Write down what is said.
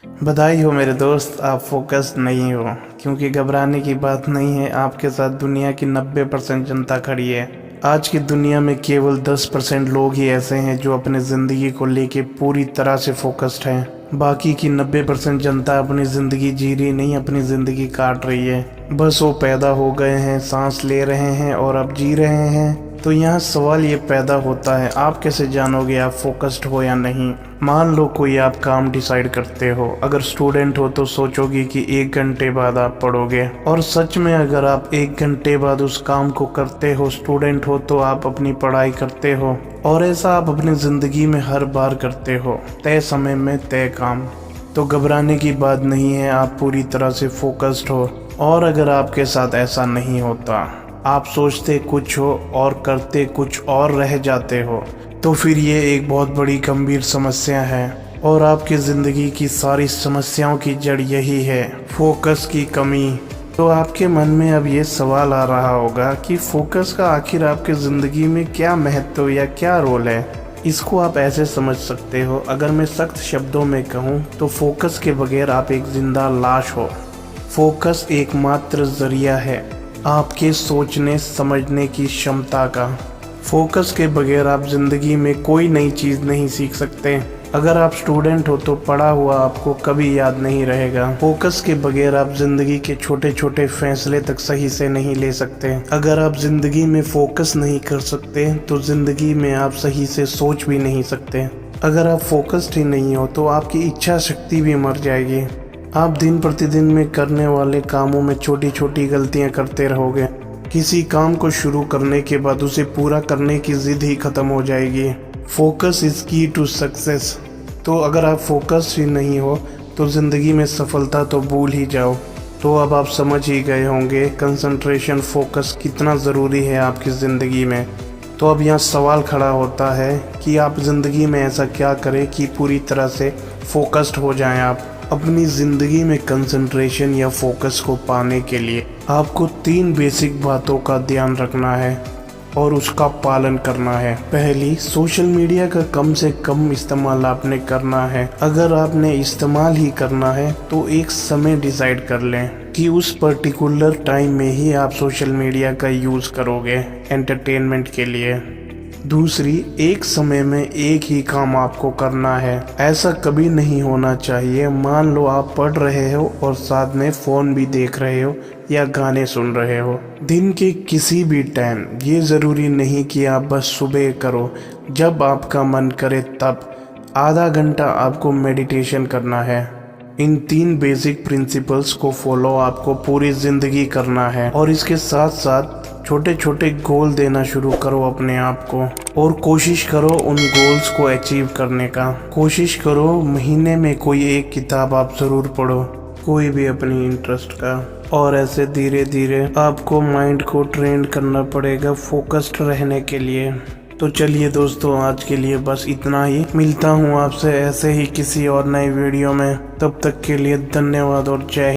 बधाई हो मेरे दोस्त, आप फोकस्ड नहीं हो, क्योंकि घबराने की बात नहीं है। आपके साथ दुनिया की 90% जनता खड़ी है। आज की दुनिया में केवल 10% लोग ही ऐसे हैं जो अपने ज़िंदगी को लेके पूरी तरह से फोकस्ड हैं। बाकी की 90% जनता अपनी ज़िंदगी जी रही नहीं, अपनी ज़िंदगी काट रही है। बस वो पैदा हो गए हैं, सांस ले रहे हैं और अब जी रहे हैं। तो यहाँ सवाल ये पैदा होता है, आप कैसे जानोगे आप फोकस्ड हो या नहीं। मान लो कोई आप काम डिसाइड करते हो। अगर स्टूडेंट हो तो सोचोगे कि 1 घंटे बाद आप पढ़ोगे, और सच में अगर आप 1 घंटे बाद उस काम को करते हो, स्टूडेंट हो तो आप अपनी पढ़ाई करते हो। और ऐसा आप अपनी ज़िंदगी में हर बार करते हो, तय समय में तय काम। तो घबराने की बात नहीं है, आप पूरी तरह से फोकस्ड हो। और अगर आपके साथ ऐसा नहीं होता, आप सोचते कुछ हो और करते कुछ और रह जाते हो, तो फिर ये एक बहुत बड़ी गंभीर समस्या है। और आपकी ज़िंदगी की सारी समस्याओं की जड़ यही है, फोकस की कमी। तो आपके मन में अब ये सवाल आ रहा होगा कि फोकस का आखिर आपकी ज़िंदगी में क्या महत्व या क्या रोल है। इसको आप ऐसे समझ सकते हो, अगर मैं सख्त शब्दों में कहूँ तो फोकस के बगैर आप एक जिंदा लाश हो। फोकस एकमात्र जरिया है आपके सोचने समझने की क्षमता का। फोकस के बगैर आप जिंदगी में कोई नई चीज़ नहीं सीख सकते। अगर आप स्टूडेंट हो तो पढ़ा हुआ आपको कभी याद नहीं रहेगा। फोकस के बगैर आप जिंदगी के छोटे छोटे फैसले तक सही से नहीं ले सकते। अगर आप जिंदगी में फोकस नहीं कर सकते तो जिंदगी में आप सही से सोच भी नहीं सकते। अगर आप फोकस्ड ही नहीं हो तो आपकी इच्छा शक्ति भी मर जाएगी। आप दिन प्रतिदिन में करने वाले कामों में छोटी छोटी गलतियां करते रहोगे। किसी काम को शुरू करने के बाद उसे पूरा करने की जिद ही खत्म हो जाएगी। फोकस इज की टू सक्सेस। तो अगर आप फोकस ही नहीं हो तो ज़िंदगी में सफलता तो भूल ही जाओ। तो अब आप समझ ही गए होंगे कंसंट्रेशन, फोकस कितना ज़रूरी है आपकी ज़िंदगी में। तो अब यहाँ सवाल खड़ा होता है कि आप ज़िंदगी में ऐसा क्या करें कि पूरी तरह से फोकस्ड हो जाएं आप। अपनी ज़िंदगी में कंसंट्रेशन या फोकस को पाने के लिए आपको 3 बेसिक बातों का ध्यान रखना है और उसका पालन करना है। पहली, सोशल मीडिया का कम से कम इस्तेमाल आपने करना है। अगर आपने इस्तेमाल ही करना है तो एक समय डिसाइड कर लें कि उस पर्टिकुलर टाइम में ही आप सोशल मीडिया का यूज़ करोगे एंटरटेनमेंट के लिए। दूसरी, एक समय में एक ही काम आपको करना है। ऐसा कभी नहीं होना चाहिए, मान लो आप पढ़ रहे हो और साथ में फ़ोन भी देख रहे हो या गाने सुन रहे हो। दिन के किसी भी टाइम, ये ज़रूरी नहीं कि आप बस सुबह करो, जब आपका मन करे तब। आधा घंटा आपको मेडिटेशन करना है। इन 3 बेसिक प्रिंसिपल्स को फॉलो आपको पूरी ज़िंदगी करना है। और इसके साथ साथ छोटे छोटे गोल देना शुरू करो अपने आप को, और कोशिश करो उन गोल्स को अचीव करने का। कोशिश करो महीने में कोई एक किताब आप ज़रूर पढ़ो, कोई भी अपनी इंटरेस्ट का। और ऐसे धीरे धीरे आपको माइंड को ट्रेन करना पड़ेगा फोकस्ड रहने के लिए। तो चलिए दोस्तों, आज के लिए बस इतना ही। मिलता हूँ आपसे ऐसे ही किसी और नए वीडियो में। तब तक के लिए धन्यवाद और जय हिंद।